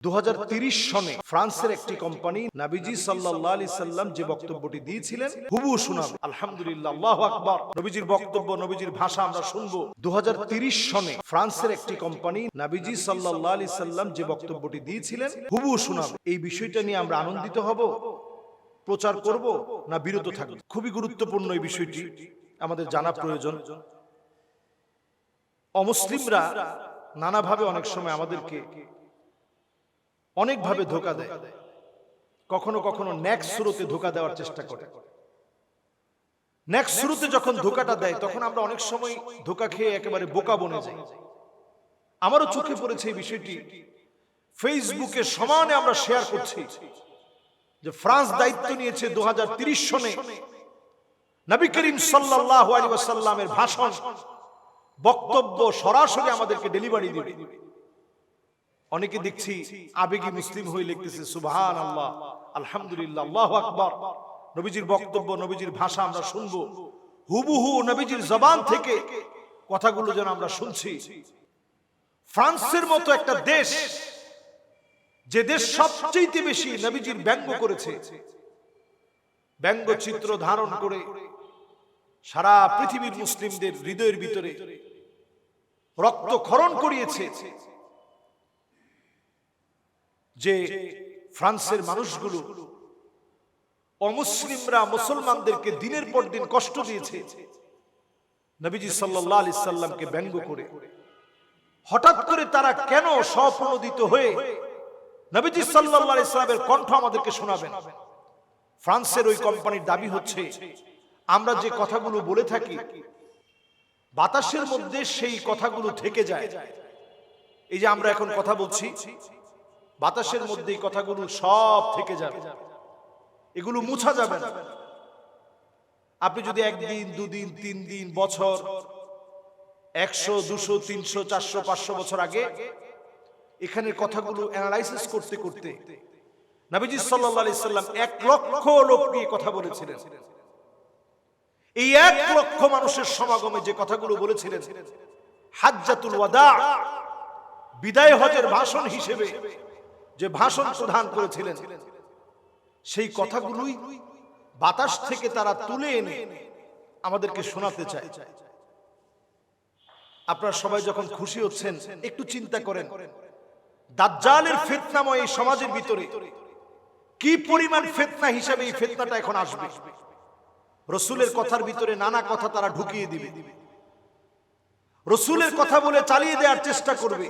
2030 সনে ফ্রান্সের একটি কোম্পানি নবীজি সাল্লাল্লাহু আলাইহি সাল্লাম যে বক্তব্যটি দিয়েছিলেন হুবহু শোনাবে। আলহামদুলিল্লাহ, আল্লাহু আকবার। নবীজির বক্তব্য, নবীজির ভাষা আমরা শুনবো। 2030 সনে ফ্রান্সের একটি কোম্পানি নবীজি সাল্লাল্লাহু আলাইহি সাল্লাম যে বক্তব্যটি দিয়েছিলেন হুবহু শোনাবে। এই বিষয়টা নিয়ে আমরা আনন্দিত হব, প্রচার করব না বিরত থাকব? খুবই গুরুত্বপূর্ণ এই বিষয়টি, আমাদের জানা প্রয়োজন। অমুসলিমরা নানাভাবে অনেক সময় আমাদেরকে অনেকভাবে ধোঁকা দেয়। কখনো কখনো নেক্সট সুরতে ধোঁকা দেওয়ার চেষ্টা করে। নেক্সট সুরতে যখন ধোঁকাটা দেয় তখন আমরা অনেক সময় ধোঁকা খেয়ে একেবারে বোকা বনে যাই। আমারও চোখে পড়েছে এই বিষয়টি। ফেসবুকে সমানে আমরা শেয়ার করছি যে ফ্রান্স দায়িত্ব নিয়েছে 2030 সনে নবী করিম সাল্লাল্লাহু আলাইহি ওয়াসাল্লামের ভাষণ, বক্তব্য সরাসরি আমাদেরকে ডেলিভারি দিবে। অনেকে দেখছি আবেগী মুসলিম হয়ে লিখতেছে সুবহানাল্লাহ, আলহামদুলিল্লাহ, আল্লাহু আকবার। নবীজির বক্তব্য, নবীজির ভাষা আমরা শুনবো, হুবহু নবীজির জবান থেকে কথাগুলো যেন আমরা শুনছি। ফ্রান্সের মতো একটা দেশ, যে দেশ সবচেয়ে বেশি নবীজির ব্যঙ্গ করেছে, ব্যঙ্গচিত্র ধারণ করে সারা পৃথিবীর মুসলিমদের হৃদয়ের ভিতরে রক্তক্ষরণ করিয়েছে, যে ফ্রান্সের মানুষগুলো, অমুসলিমরা মুসলমানদেরকে দিনের পর দিন কষ্ট দিয়েছে নবীজি সাল্লাল্লাহু আলাইহি সাল্লামকে ব্যঙ্গ করে। হঠাৎ করে তারা কেন স্বপ্রণোদিত হয়ে নবীজি সাল্লাল্লাহু আলাইহি সাল্লামের কণ্ঠ আমাদেরকে শোনাবেন? ফ্রান্সের ওই কোম্পানির দাবি হচ্ছে আমরা যে কথাগুলো বলে থাকি বাতাসের মধ্যে সেই কথাগুলো থেকে যায়। এই যে আমরা এখন কথা বলছি, বাতাসের মধ্যে এই কথাগুলো সব থেকে যাবে, এগুলো মুছা যাবে না। আপনি যদি একদিন, দুদিন, 3 দিন, বছর, 100, 200, 300, 400, 500 বছর আগে এখানের কথাগুলো অ্যানালাইসিস করতে করতে নবীজি সাল্লাল্লাহু আলাইহি সাল্লাম 1 লক্ষ লোক নিয়ে কথা বলেছিলেন। এই 1 লক্ষ মানুষের সমাগমে যে কথাগুলো বলেছিলেন, হাজ্জাতুল ওয়াদা, বিদায় হজের ভাষণ হিসেবে যে ভাষণ প্রদান করেছিলেন, সেই কথাগুলোই বাতাস থেকে তারা তুলে এনে আমাদেরকে শোনাতে চায়। আপনারা সবাই যখন খুশি হচ্ছেন একটু চিন্তা করেন, দাজ্জালের ফিতনাময় এই সমাজের ভিতরে কি পরিমাণ ফিতনা হিসেবে এই ফিতনাটা এখন আসবে। রাসূলের কথার ভিতরে নানা কথা তারা ঢুকিয়ে দিবে, রাসূলের কথা বলে চালিয়ে দেওয়ার চেষ্টা করবে।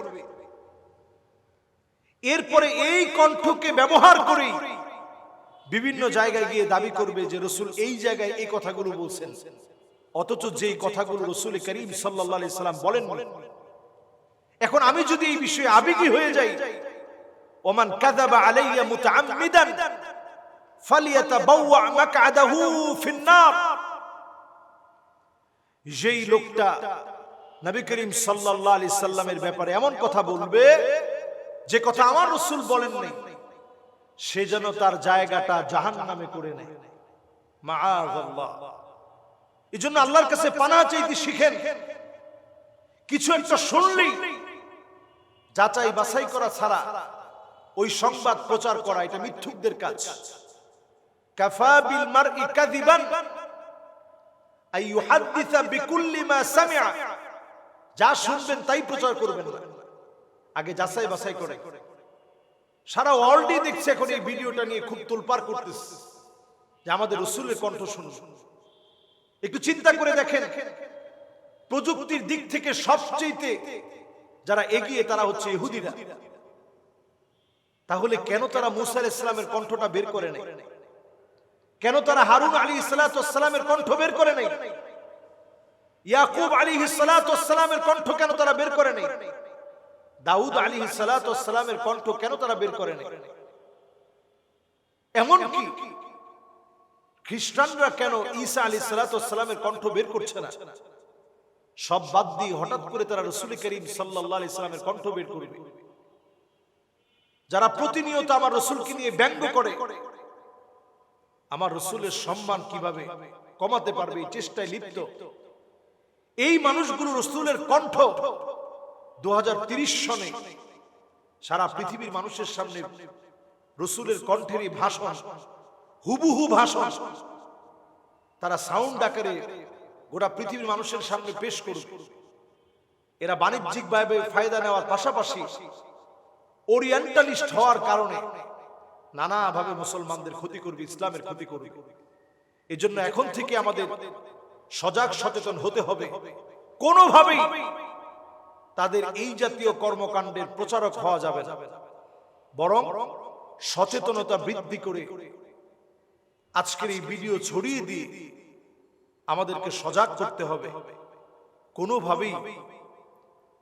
এরপরে এই কণ্ঠকে ব্যবহার করে বিভিন্ন জায়গায় গিয়ে দাবি করবে যে রাসূল এই জায়গায় এই কথাগুলো বলছেন, অথচ যেই কথাগুলো রাসূল করিম সাল্লাল্লাহু আলাইহি সাল্লাম বলেন। এখন আমি যদি এই বিষয়ে আবেগী হয়ে যাই, ওমান কাযাবা আলাইয়া মুতাআম্মিদান ফালিয়াতাবাওয়া মাকআদাহু ফিন-নার, যেই লোকটা নবী করিম সাল্লাল্লাহু আলাইহি সাল্লামের ব্যাপারে এমন কথা বলবে যে কথা আমার রাসূল বলেন নাই, সে যেন তার জায়গাটা জাহান্নামে করে নেয়। মাআযাল্লাহ। এজন্য আল্লাহর কাছে পানাহ চাইতে শিখেন। কিছু একটা শুনলেই যাচাই বাছাই করা ছাড়া ওই সংবাদ প্রচার করা, এটা মিথ্যুকদের কাজ। কাফা বিল মারই কাযিবান আই ইউহাদ্দিসা বিকুল্লি মা সামিআ, যা শুনবেন তাই প্রচার করবেন না, আগে যাচাই বাছাই করে। সারা ওয়ার্ল্ডই দেখছে এখন এই ভিডিওটা নিয়ে খুব তোলপাড় করতেছে যে আমাদের রাসূলের কণ্ঠ শুনুন। একটু চিন্তা করে দেখেন, প্রযুক্তির দিক থেকে সবচেয়ে যারা এগিয়ে তারা হচ্ছে ইহুদিরা। তাহলে কেন তারা মূসা আলাইহিস সালামের কণ্ঠটা বের করে নাই? কেন তারা হারুন আলাইহিস সালামের কণ্ঠ বের করে নাই? ইয়াকুব আলাইহিস সালামের কণ্ঠ কেন তারা বের করে নাই? দাউদ আলাইহিস সালামের কণ্ঠ কেন তারা বের করে নাই? এমনকি খ্রিস্টানরা কেন ঈসা আলাইহিস সালামের কণ্ঠ বের করছে না? সব বাদ দিয়ে হঠাৎ করে তারা রাসূল করিম সাল্লাল্লাহু আলাইহি সাল্লামের কণ্ঠ বের করবে। যারা প্রতিনিয়ত আমার রাসূলকে নিয়ে ব্যঙ্গ করে, আমার রাসূলের সম্মান কিভাবে কমাতে পারবে এই চেষ্টায় লিপ্ত, এই মানুষগুলো রাসূলের কণ্ঠ 2030 সনে সারা পৃথিবীর মানুষের সামনে রসুলের কণ্ঠের এই ভাষণ, হুবহু ভাষণ তারা সাউন্ড আকারে গোটা পৃথিবীর মানুষের সামনে পেশ করবে। এরা বাণিজ্যিক ভাবে ফায়দা নেওয়ার পাশাপাশি ওরিয়েন্টালিস্ট হওয়ার কারণে নানাভাবে মুসলমানদের ক্ষতি করবে, ইসলামের ক্ষতি করবে। এজন্য এখন থেকে আমাদের সজাগ সচেতন হতে হবে। কোনোভাবেই তাদের এই জাতীয় কর্মকাণ্ডের প্রচারক হওয়া যাবে না, বরং সচেতনতা বৃদ্ধি করে আজকের এই ভিডিও ছড়িয়ে দিয়ে আমাদেরকে সজাগ করতে হবে। কোনোভাবেই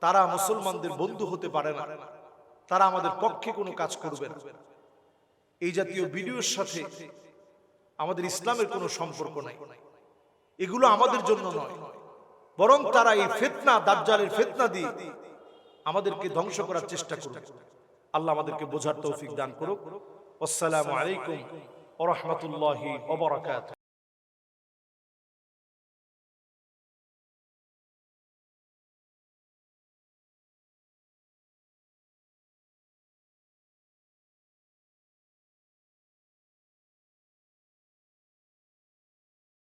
তারা মুসলমানদের বন্ধু হতে পারে না, তারা আমাদের পক্ষে কোনো কাজ করবে না। এই জাতীয় ভিডিওর সাথে আমাদের ইসলামের কোনো সম্পর্ক নাই, এগুলো আমাদের জন্য নয়, বরং তারা এই ফিতনা, দাজ্জালের ফিতনা দিয়ে আমাদেরকে ধ্বংস করার চেষ্টা করবে। আল্লাহ আমাদেরকে বোঝার তৌফিক দান করুক। আসসালামু আলাইকুম ওয়া রাহমাতুল্লাহি ওয়া বারাকাতুহু।